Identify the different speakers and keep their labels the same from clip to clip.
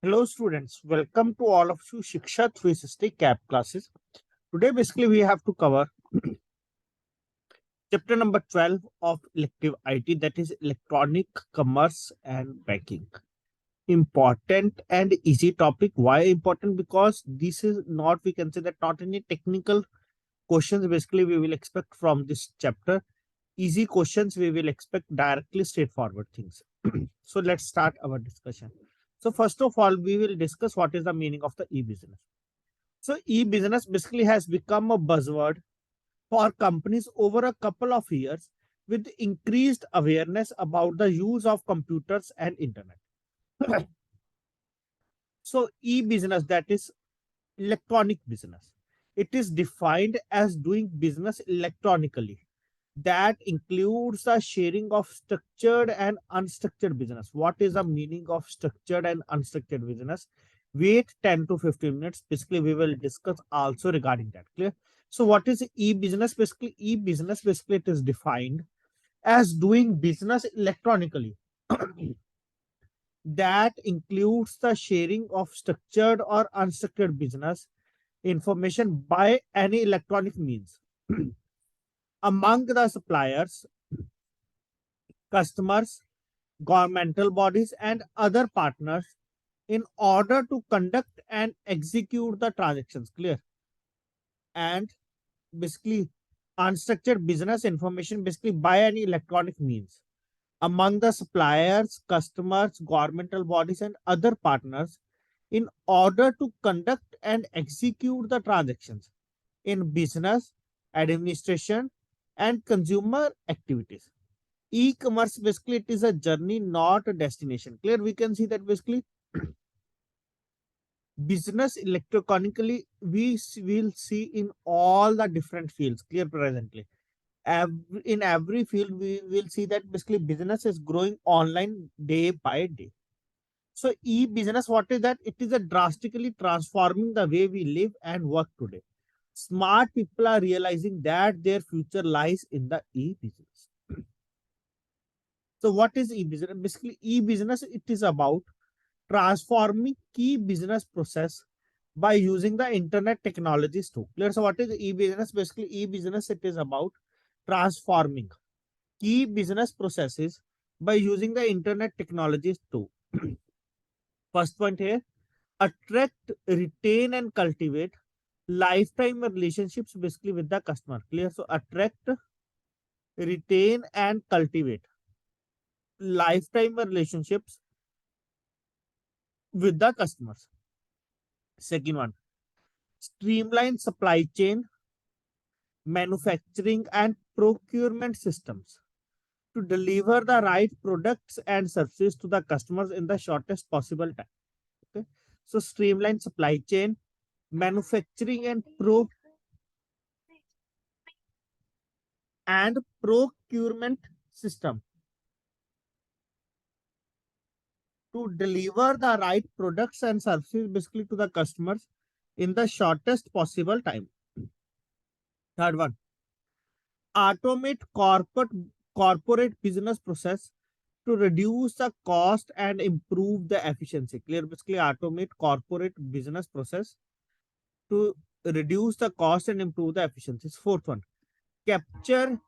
Speaker 1: Hello students, welcome to all of you Shiksha 360 CAP classes. Today basically we have to cover chapter number 12 of elective IT, that is electronic commerce and banking. Important and easy topic. Why important? Because this is not, we can say that not any technical questions basically we will expect from this chapter. Easy questions we will expect, directly straightforward things. So let's start our discussion. So first of all, we will discuss what is the meaning of the e-business. So e-business basically has become a buzzword for companies over a couple of years with increased awareness about the use of computers and internet. So e-business, that is electronic business. It is defined as doing business electronically. That includes the sharing of structured and unstructured business. What is the meaning of structured and unstructured business? Wait 10 to 15 minutes. Basically, we will discuss also regarding that. Clear? So, what is e-business? Basically, e-business basically it is defined as doing business electronically. That includes the sharing of structured or unstructured business information by any electronic means among the suppliers, customers, governmental bodies, and other partners in order to conduct and execute the transactions. Clear? And basically, unstructured business information basically by any electronic means among the suppliers, customers, governmental bodies, and other partners in order to conduct and execute the transactions in business, administration, and consumer activities. E-commerce basically it is a journey, not a destination. Clear? We can see that basically business electronically will see in all the different fields. Clear? Presently, in every field we will see that basically business is growing online day by day. So e-business, what is that? It is a drastically transforming the way we live and work today. Smart people are realizing that their future lies in the e-business. So what is e-business? Basically, e-business it is about transforming key business process by using the internet technologies too. Clear? So what is e-business? Basically, e-business it is about transforming key business processes by using the internet technologies too. First point here: attract, retain, and cultivate lifetime relationships basically with the customer. Clear? So attract, retain, and cultivate lifetime relationships with the customers. Second one: streamline supply chain, manufacturing, and procurement systems to deliver the right products and services to the customers in the shortest possible time. Okay. So streamline supply chain, manufacturing, and procurement system to deliver the right products and services basically to the customers in the shortest possible time. Third one: automate corporate business process to reduce the cost and improve the efficiency. Clear? Basically, automate corporate business process to reduce the cost and improve the efficiencies. Fourth one: capture,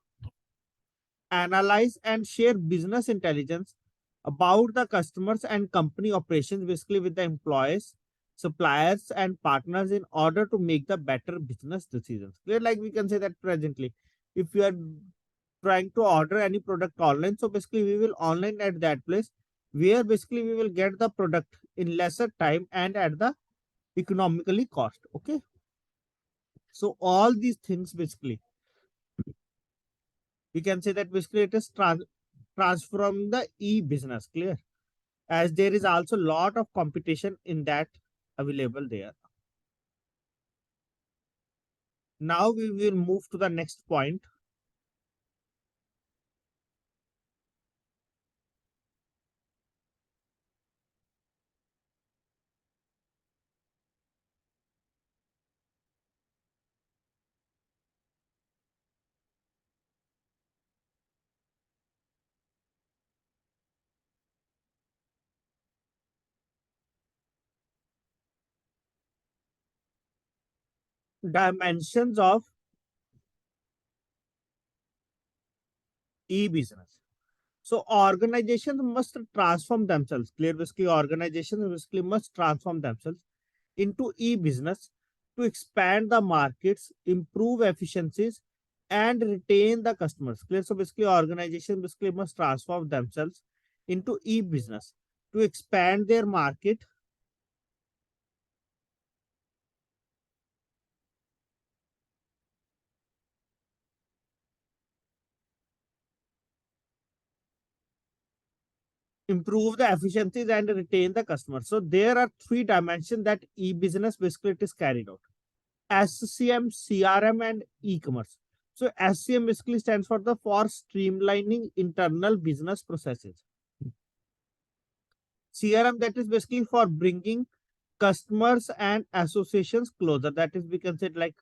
Speaker 1: analyze, and share business intelligence about the customers and company operations, basically with the employees, suppliers, and partners in order to make the better business decisions. Clear? Like we can say that presently, if you are trying to order any product online, so basically we will online at that place where basically we will get the product in lesser time and at the economically cost. Okay. So all these things basically we can say that basically it is transforming the e-business. Clear? As there is also a lot of competition in that available there. Now we will move to the next point. dimensions of e-business. So organizations must transform themselves. Clear, basically, organizations basically must transform themselves into e-business to expand the markets, improve efficiencies, and retain the customers. Clear. So basically, organizations basically must transform themselves into e-business to expand their market, improve the efficiencies, and retain the customers. So there are three dimensions that e-business basically it is carried out: SCM, CRM, and e-commerce. So SCM basically stands for the for streamlining internal business processes. CRM, that is basically for bringing customers and associations closer. That is, we can say like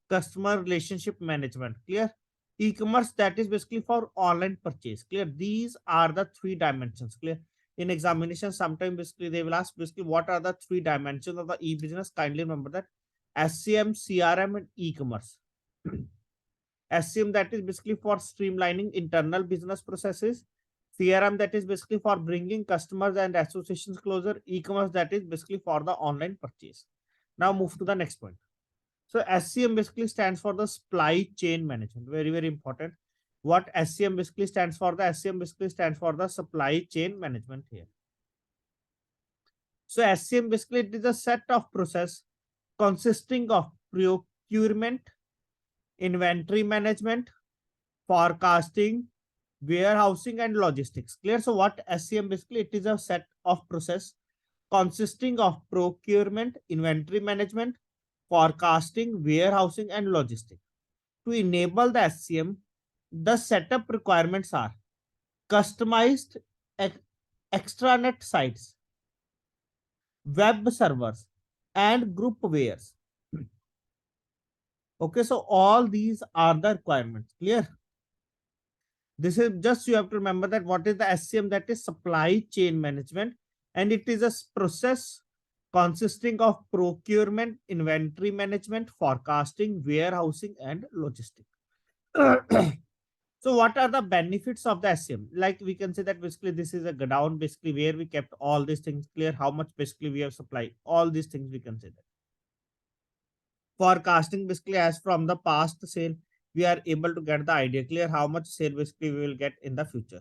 Speaker 1: customer relationship management. Clear. E-commerce, that is basically for online purchase. Clear. These are the three dimensions. Clear. In examination, sometimes basically they will ask basically what are the three dimensions of the e-business. Kindly remember that: SCM, CRM, and e-commerce. SCM, that is basically for streamlining internal business processes. CRM, that is basically for bringing customers and associations closer. E-commerce, that is basically for the online purchase. Now move to the next point. So SCM basically stands for the supply chain management. Very, very important. What SCM basically stands for? The SCM basically stands for the supply chain management here. So SCM basically it is a set of process consisting of procurement, inventory management, forecasting, warehousing, and logistics. Clear. So what SCM basically it is a set of process consisting of procurement, inventory management, forecasting, warehousing, and logistics. To enable the SCM, the setup requirements are customized extranet sites, web servers, and group wares. Okay, so all these are the requirements. Clear. This is just, you have to remember that what is the SCM? That is supply chain management, and it is a process consisting of procurement, inventory management, forecasting, warehousing, and logistics. So what are the benefits of the SCM? Like we can say that basically this is a godown basically where we kept all these things. Clear. How much basically we have supplied, all these things we can say that. Forecasting basically, as from the past sale, we are able to get the idea. Clear. How much sale basically we will get in the future.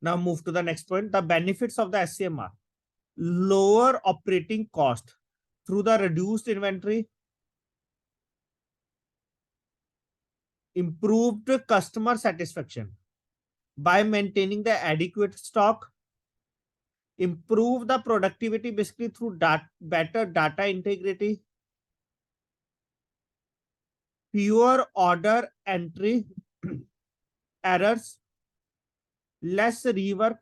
Speaker 1: Now move to the next point. The benefits of the SCM are lower operating cost through the reduced inventory, improved customer satisfaction by maintaining the adequate stock, improve the productivity basically through better data integrity, fewer order entry errors, less rework,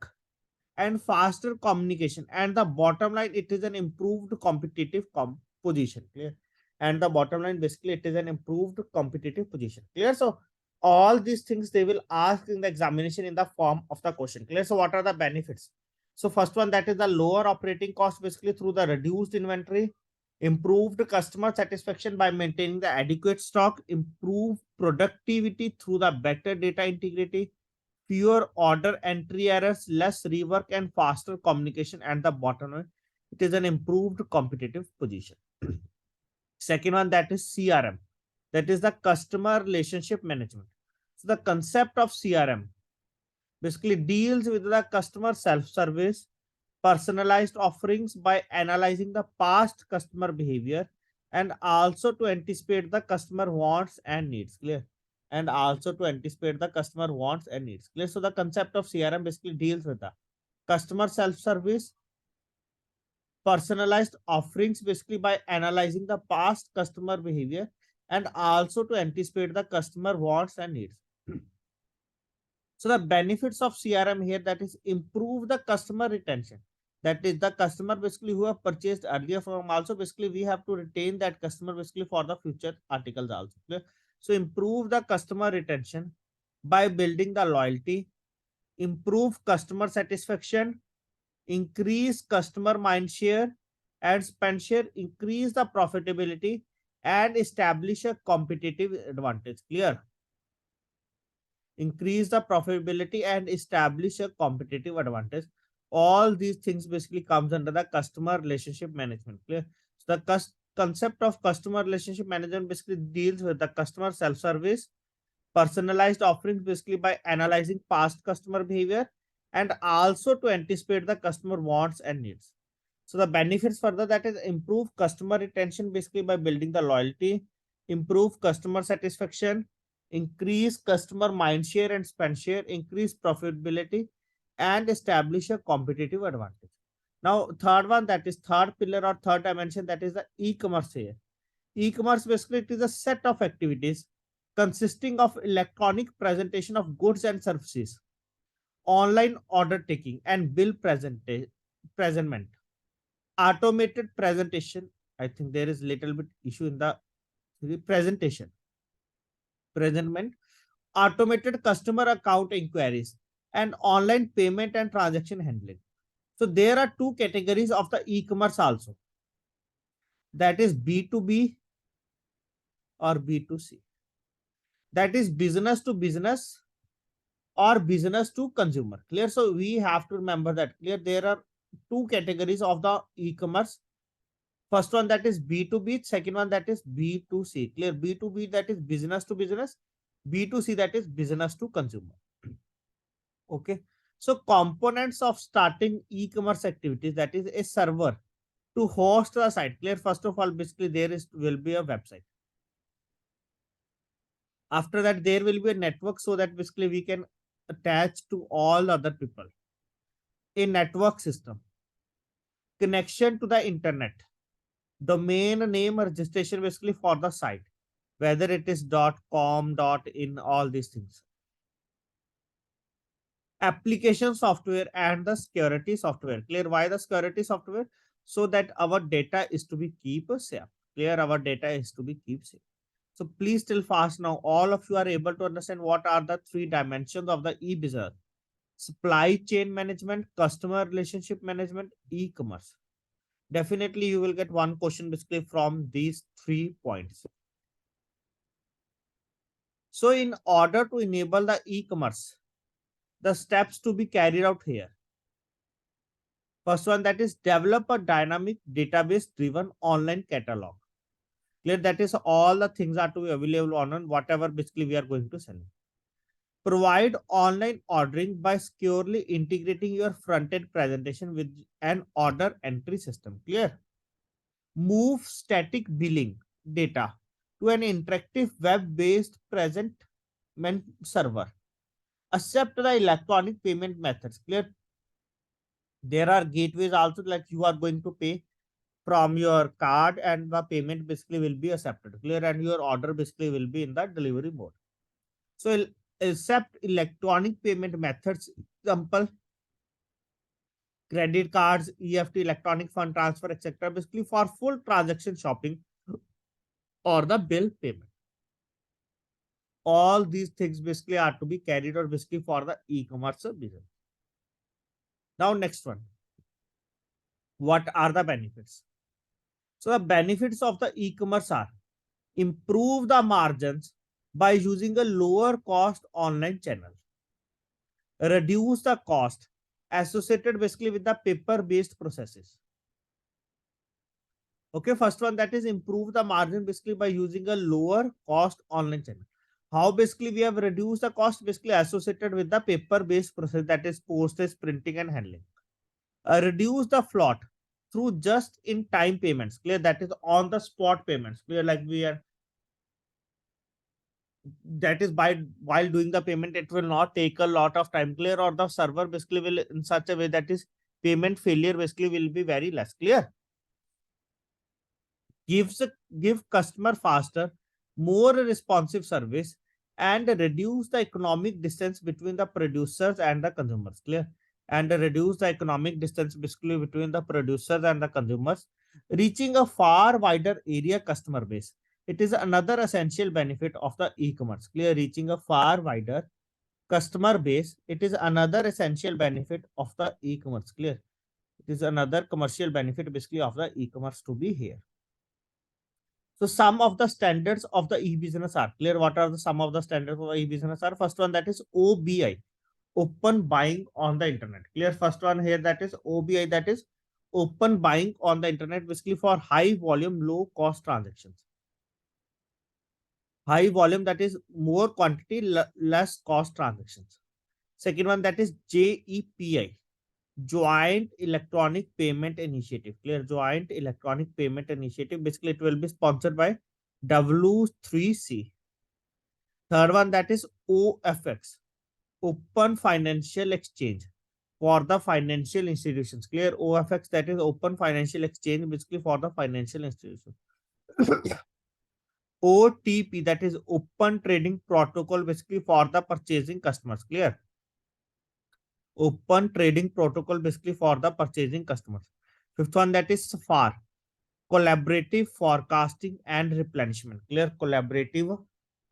Speaker 1: and faster communication. And the bottom line, it is an improved competitive position. Clear. And the bottom line, basically, it is an improved competitive position. Clear. So all these things they will ask in the examination in the form of the question. Clear. So what are the benefits? So first one, that is the lower operating cost basically through the reduced inventory, improved customer satisfaction by maintaining the adequate stock, improved productivity through the better data integrity, fewer order entry errors, less rework, and faster communication. And the bottom line, it is an improved competitive position. Second one, that is CRM, that is the customer relationship management. So the concept of CRM basically deals with the customer self-service, personalized offerings by analyzing the past customer behavior and also to anticipate the customer wants and needs. Clear. And also to anticipate the customer wants and needs. Clear. So the concept of CRM basically deals with the customer self-service, personalized offerings basically by analyzing the past customer behavior and also to anticipate the customer wants and needs. So the benefits of CRM here, that is improve the customer retention. That is the customer basically who have purchased earlier from, also basically we have to retain that customer basically for the future articles also. Okay? So improve the customer retention by building the loyalty, improve customer satisfaction, increase customer mind share and spend share, increase the profitability, and establish a competitive advantage. Clear? Increase the profitability and establish a competitive advantage. All these things basically comes under the customer relationship management. Clear? So the concept of customer relationship management basically deals with the customer self-service, personalized offerings basically by analyzing past customer behavior and also to anticipate the customer wants and needs. So the benefits further, that is improve customer retention basically by building the loyalty, improve customer satisfaction, increase customer mind share and spend share, increase profitability, and establish a competitive advantage. Now, third one, that is third pillar or third dimension, that is the e-commerce here. E-commerce basically it is a set of activities consisting of electronic presentation of goods and services, online order taking and bill presentment, automated presentation. I think there is little bit issue in the presentation, presentment, automated customer account inquiries, and online payment and transaction handling. So there are two categories of the e-commerce also. That is B2B or B2C. That is business to business or business to consumer. Clear? So we have to remember that. Clear? There are two categories of the e-commerce. First one, that is B2B, second one, that is B2C. Clear? B2B, that is business to business, B2C, that is business to consumer. Okay. So components of starting e-commerce activities, that is a server to host the site. Clear? First of all, basically there will be a website. After that, there will be a network so that basically we can attach to all other people. A network system, connection to the internet, domain name registration basically for the site, whether it is .com, .in, all these things. Application software and the security software. Clear? Why the security software? So that our data is to be keep safe. Clear? Our data is to be keep safe. So please till fast now. All of you are able to understand what are the three dimensions of the e-business: supply chain management, customer relationship management, e-commerce. Definitely you will get one question basically from these 3 points. So in order to enable the e-commerce, the steps to be carried out here. First one, that is develop a dynamic database driven online catalog. Clear? That is all the things are to be available on whatever basically we are going to sell. Provide online ordering by securely integrating your front-end presentation with an order entry system. Clear? Move static billing data to an interactive web-based presentment server. Accept the electronic payment methods. Clear? There are gateways also, like you are going to pay from your card and the payment basically will be accepted. Clear? And your order basically will be in the delivery mode. So accept electronic payment methods, example credit cards, EFT, electronic fund transfer, etc. Basically for full transaction shopping or the bill payment. All these things basically are to be carried out basically for the e-commerce business. Now next one. What are the benefits? So the benefits of the e-commerce are improve the margins by using a lower cost online channel, reduce the cost associated basically with the paper based processes. Okay, first one, that is improve the margin basically by using a lower cost online channel. How basically we have reduced the cost basically associated with the paper based process, that is postage, printing and handling. Reduce the float through just in time payments. Clear? That is on the spot payments. Clear? Like we are, that is by while doing the payment it will not take a lot of time. Clear? Or the server basically will in such a way that is payment failure basically will be very less. Clear? Give customer faster, more responsive service and reduce the economic distance between the producers and the consumers. Clear? And reduce the economic distance basically between the producers and the consumers, reaching a far wider area customer base. It is another essential benefit of the e-commerce. Clear? Reaching a far wider customer base. It is another essential benefit of the e-commerce. Clear? It is another commercial benefit basically of the e-commerce to be here. So some of the standards of the e-business are clear. What are the some of the standards of the e-business are? First one, that is OBI, open buying on the internet. Clear. First one here, that is OBI, that is open buying on the internet, basically for high volume, low cost transactions. High volume, that is more quantity, less cost transactions. Second one, that is JEPI, Joint Electronic Payment Initiative. Clear. Joint Electronic Payment Initiative. Basically, it will be sponsored by W3C. Third one, that is OFX, Open Financial Exchange for the financial institutions. Clear. OFX, that is Open Financial Exchange, basically for the financial institutions. OTP, that is Open Trading Protocol, basically for the purchasing customers. Clear. Open Trading Protocol, basically for the purchasing customers. Fifth one, that is SFAR, Collaborative Forecasting and Replenishment. Clear. Collaborative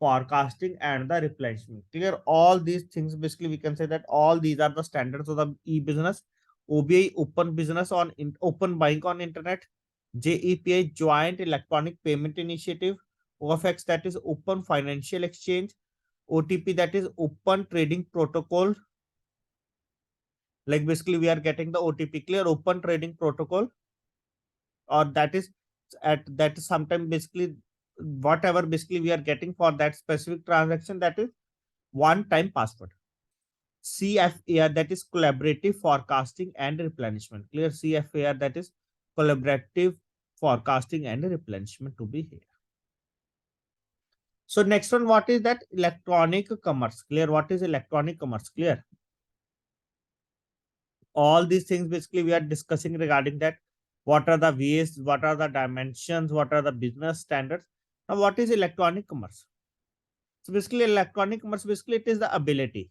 Speaker 1: forecasting and the replenishment. Clear. All these things, basically we can say that all these are the standards of the e-business. OBI, open business on open buying on internet. JEPI, Joint Electronic Payment Initiative. OFX, that is Open Financial Exchange. OTP, that is Open Trading Protocol. Like basically we are getting the OTP. Clear. Open Trading Protocol, or that is at that sometimes basically whatever basically we are getting for that specific transaction, that is one time password. CFAR, that is Collaborative Forecasting and Replenishment. Clear. CFAR, that is Collaborative Forecasting and Replenishment to be here. So next one, what is that? Electronic commerce. Clear. What is electronic commerce? Clear. All these things basically we are discussing regarding that. What are the ways, what are the dimensions, what are the business standards? Now, what is electronic commerce? So basically, electronic commerce, basically it is the ability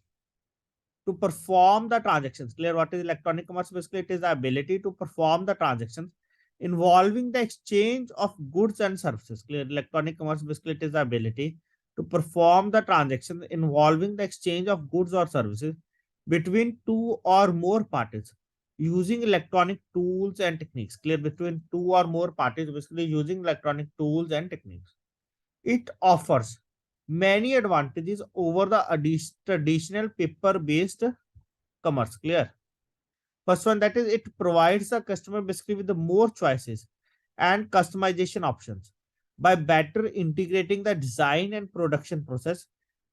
Speaker 1: to perform the transactions. Clear. What is electronic commerce? Basically, it is the ability to perform the transactions involving the exchange of goods and services. Clear. Electronic commerce, basically it is the ability to perform the transactions involving the exchange of goods or services between two or more parties using electronic tools and techniques. Clear. Between two or more parties, basically using electronic tools and techniques. It offers many advantages over the traditional paper-based commerce. Clear. First one, that is it provides the customer basically with the more choices and customization options by better integrating the design and production process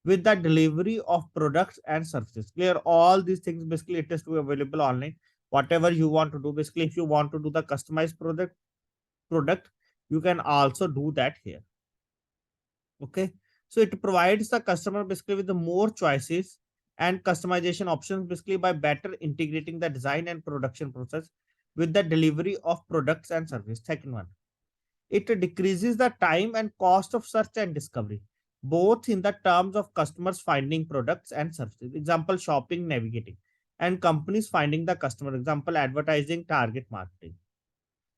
Speaker 1: with the delivery of products and services. Clear. All these things basically it is to be available online. Whatever you want to do, basically if you want to do the customized product, you can also do that here. Okay. So it provides the customer basically with the more choices and customization options basically by better integrating the design and production process with the delivery of products and service. Second one, it decreases the time and cost of search and discovery, both in the terms of customers finding products and services. Example, shopping, navigating, and companies finding the customer. Example, advertising, target marketing.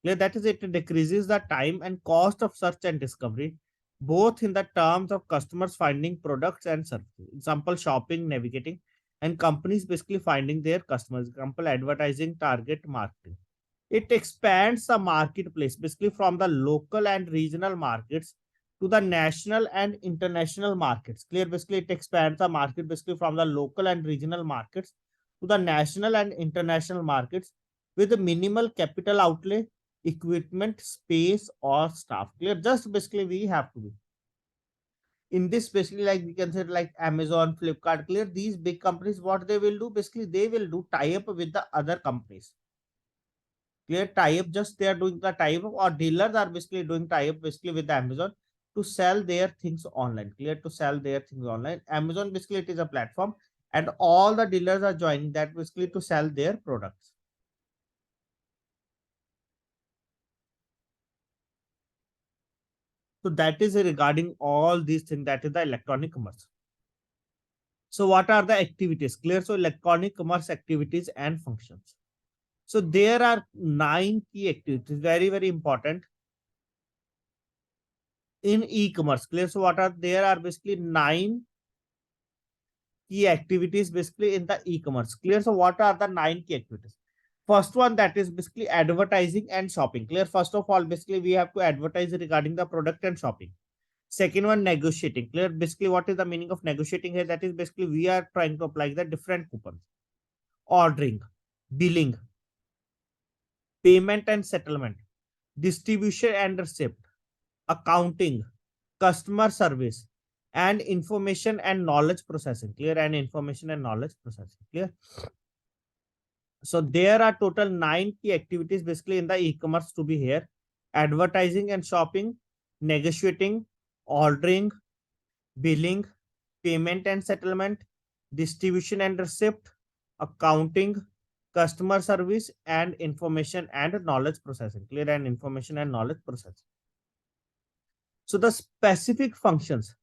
Speaker 1: Clear. That is, it decreases the time and cost of search and discovery, both in the terms of customers finding products and services. Example, shopping, navigating, and companies basically finding their customers. Example, advertising, target marketing. It expands the marketplace basically from the local and regional markets to the national and international markets. Clear. Basically, it expands the market basically from the local and regional markets to the national and international markets with a minimal capital outlay, equipment, space, or staff. Clear. Just basically we have to be in this, basically like we can say like Amazon, Flipkart. Clear. These big companies, what they will do basically, they will do tie up with the other companies. Clear. Tie up, just they are doing the tie up, or dealers are basically doing tie up basically with the Amazon to sell their things online. Clear. To sell their things online. Amazon basically it is a platform, and all the dealers are joining that basically to sell their products. So that is regarding all these things, that is the electronic commerce. So what are the activities? Clear. So electronic commerce activities and functions. So there are 9 key activities, very, very important in e-commerce. Clear. So what are, there are basically 9 key activities basically in the e-commerce. Clear. So what are the 9 key activities? First one, that is basically advertising and shopping. Clear? First of all, basically we have to advertise regarding the product and shopping. Second one, negotiating. Clear? Basically, what is the meaning of negotiating here? That is basically we are trying to apply the different coupons. Ordering, billing, payment and settlement, distribution and receipt, accounting, customer service, and information and knowledge processing. Clear? And information and knowledge processing. Clear? So there are total 9 key activities basically in the e-commerce to be here: advertising and shopping, negotiating, ordering, billing, payment and settlement, distribution and receipt, accounting, customer service, and information and knowledge processing. Clear? And information and knowledge processing. So the specific functions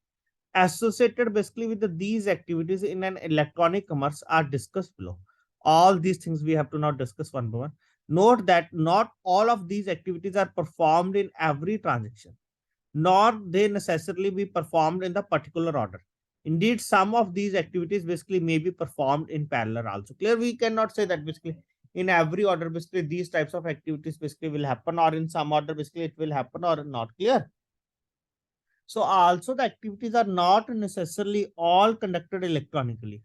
Speaker 1: associated basically with these activities in an electronic commerce are discussed below. All these things we have to now discuss one by one. Note that not all of these activities are performed in every transaction, nor they necessarily be performed in the particular order. Indeed, some of these activities basically may be performed in parallel also. Clear? We cannot say that basically in every order basically these types of activities basically will happen, or in some order basically it will happen or not. Clear? So also the activities are not necessarily all conducted electronically.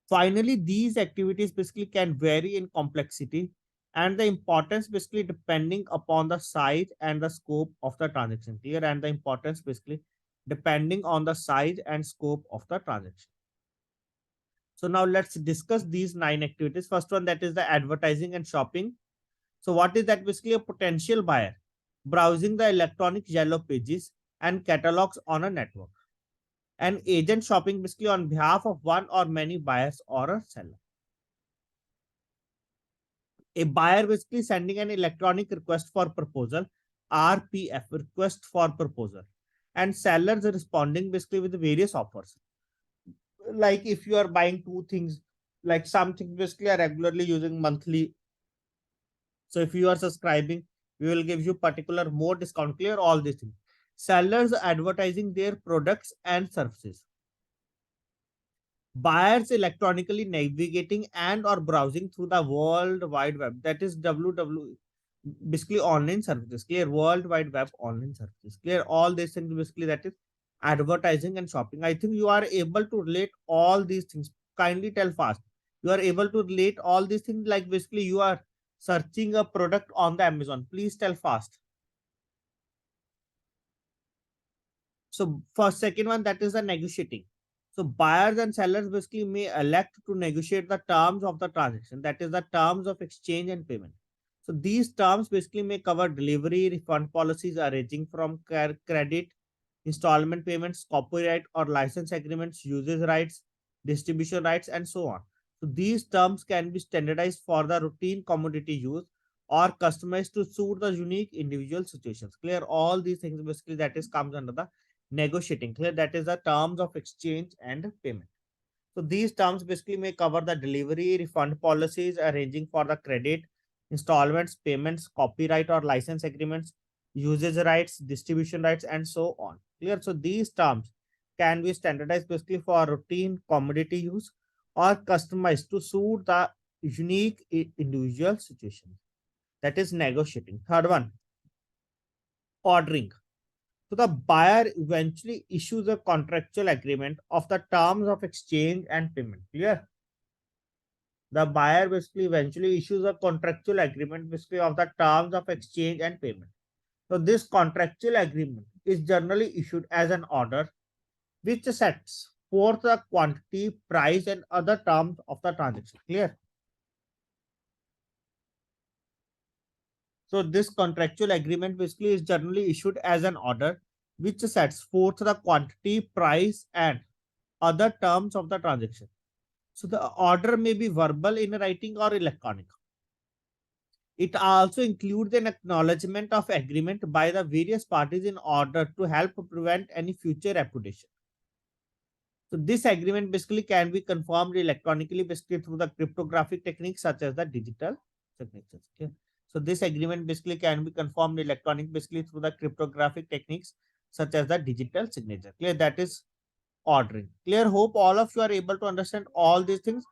Speaker 1: Finally, these activities basically can vary in complexity and the importance basically depending upon the size and the scope of the transaction. Clear? And the importance basically depending on the size and scope of the transaction. So now let's discuss these 9 activities. First one, that is the advertising and shopping. So what is that? Basically a potential buyer browsing the electronic yellow pages and catalogs on a network. An agent shopping basically on behalf of one or many buyers or a seller. A buyer basically sending an electronic request for proposal, RPF, request for proposal, and sellers responding basically with various offers. Like if you are buying two things, like something basically are regularly using monthly. So if you are subscribing, we will give you particular more discount. Clear? All these things. Sellers advertising their products and services. Buyers electronically navigating and or browsing through the world wide web, that is www, basically online services. Clear? World wide web online services. Clear? All these things basically, that is advertising and shopping. I think you are able to relate all these things. Kindly tell fast. You are able to relate all these things, like basically you are searching a product on the Amazon. Please tell fast. So for second one, that is the negotiating. So buyers and sellers basically may elect to negotiate the terms of the transaction, that is the terms of exchange and payment. So these terms basically may cover delivery, refund policies arranging from credit, installment payments, copyright or license agreements, usage rights, distribution rights, and so on. So these terms can be standardized for the routine commodity use or customized to suit the unique individual situations. Clear? All these things basically, that is comes under the negotiating. Clear? That is the terms of exchange and payment. So these terms basically may cover the delivery, refund policies arranging for the credit, installments, payments, copyright or license agreements, usage rights, distribution rights, and so on. Clear? So these terms can be standardized basically for routine commodity use or customized to suit the unique individual situation. That is negotiating. Third one, ordering. So the buyer eventually issues a contractual agreement of the terms of exchange and payment. Clear? The buyer basically eventually issues a contractual agreement basically of the terms of exchange and payment. So this contractual agreement is generally issued as an order which sets forth the quantity, price, and other terms of the transaction. Clear? So this contractual agreement basically is generally issued as an order which sets forth the quantity, price, and other terms of the transaction. So the order may be verbal in writing or electronic. It also includes an acknowledgement of agreement by the various parties in order to help prevent any future repudiation. So this agreement basically can be confirmed electronically basically through the cryptographic techniques such as the digital signatures. Okay. So this agreement basically can be confirmed electronic basically through the cryptographic techniques such as the digital signature. Clear? That is ordering. Clear? Hope all of you are able to understand all these things.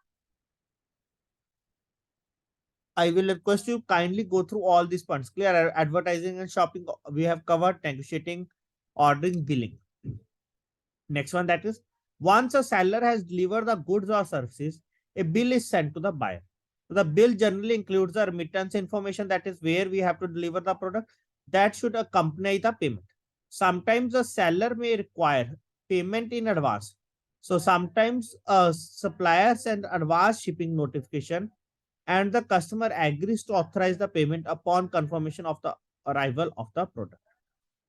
Speaker 1: I will request you kindly go through all these points. Clear? Advertising and shopping, we have covered. Negotiating, ordering, billing. Next one, that is, once a seller has delivered the goods or services, a bill is sent to the buyer. So the bill generally includes the remittance information, that is where we have to deliver the product, that should accompany the payment. Sometimes the seller may require payment in advance. So sometimes suppliers send advance shipping notification and the customer agrees to authorize the payment upon confirmation of the arrival of the product.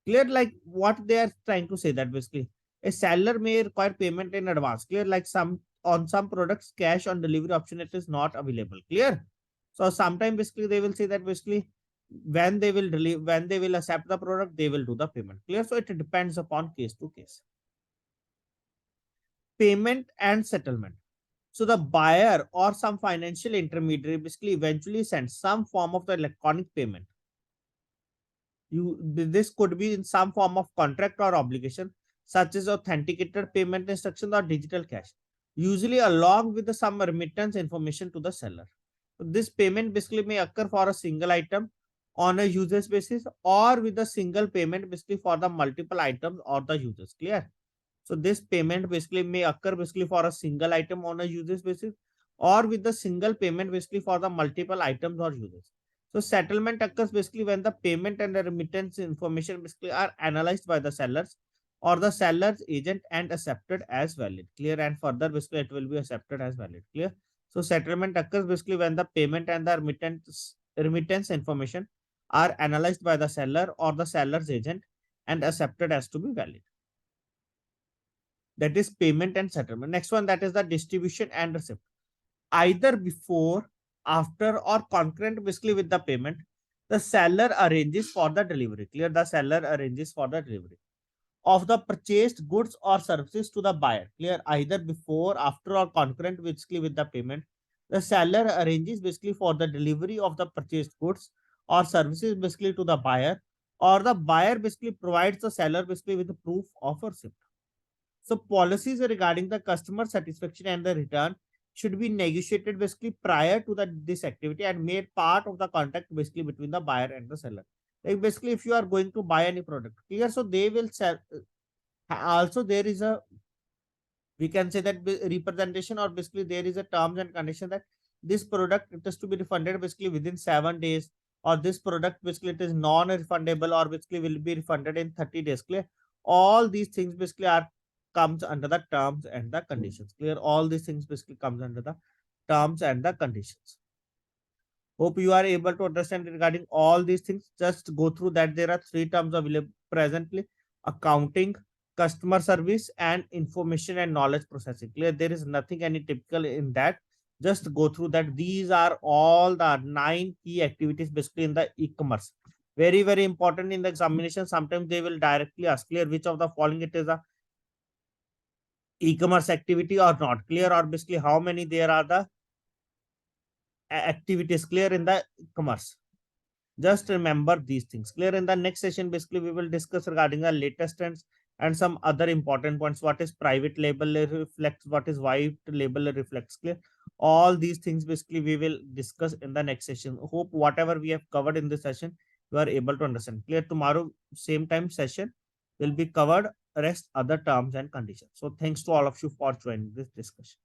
Speaker 1: Clear, like what they are trying to say, that basically a seller may require payment in advance. Clear, like some on some products cash on delivery option it is not available. Clear. So sometimes basically they will say that basically when they will deliver, when they will accept the product, they will do the payment. Clear. So it depends upon case to case. Payment and settlement. So the buyer or some financial intermediary basically eventually sends some form of the electronic payment. This could be in some form of contract or obligation, such as authenticated payment instructions or digital cash, usually along with some remittance information to the seller. So this payment basically may occur for a single item on a usage basis or with a single payment basically for the multiple items or the users. Clear? So this payment basically may occur basically for a single item on a usage basis or with the single payment basically for the multiple items or users. So settlement occurs basically when the payment and the remittance information basically are analyzed by the sellers or the seller's agent and accepted as valid. Clear? And further basically it will be accepted as valid. Clear? So settlement occurs basically when the payment and the remittance information are analyzed by the seller or the seller's agent and accepted as to be valid. That is payment and settlement. Next one, that is the distribution and receipt. Either before, after, or concurrent basically with the payment, the seller arranges for the delivery. Clear? The seller arranges for the delivery of the purchased goods or services to the buyer. Clear? Either before, after, or concurrent basically with the payment, the seller arranges basically for the delivery of the purchased goods or services basically to the buyer, or the buyer basically provides the seller basically with the proof of a receipt. So policies regarding the customer satisfaction and the return should be negotiated basically prior to this activity and made part of the contract basically between the buyer and the seller. Like basically, if you are going to buy any product, clear, so they will sell. Also, there is a, we can say that representation, or basically there is a terms and condition that this product it is to be refunded basically within 7 days, or this product basically it is non-refundable or basically will be refunded in 30 days. Clear? All these things basically are comes under the terms and the conditions. Clear? All these things basically comes under the terms and the conditions. Hope you are able to understand regarding all these things. Just go through that. There are three terms available presently: accounting, customer service, and information and knowledge processing. Clear? There is nothing any typical in that. Just go through that. These are all the 9 key activities basically in the e-commerce. Very, very important in the examination. Sometimes they will directly ask, clear, which of the following it is a e-commerce activity or not. Clear? Or basically how many there are the activities clear in the commerce. Just remember these things. Clear? In the next session, basically, we will discuss regarding the latest trends and some other important points. What is private label reflects? What is white label reflects? Clear? All these things basically we will discuss in the next session. Hope whatever we have covered in this session, you are able to understand. Clear? Tomorrow, same time session will be covered rest other terms and conditions. So thanks to all of you for joining this discussion.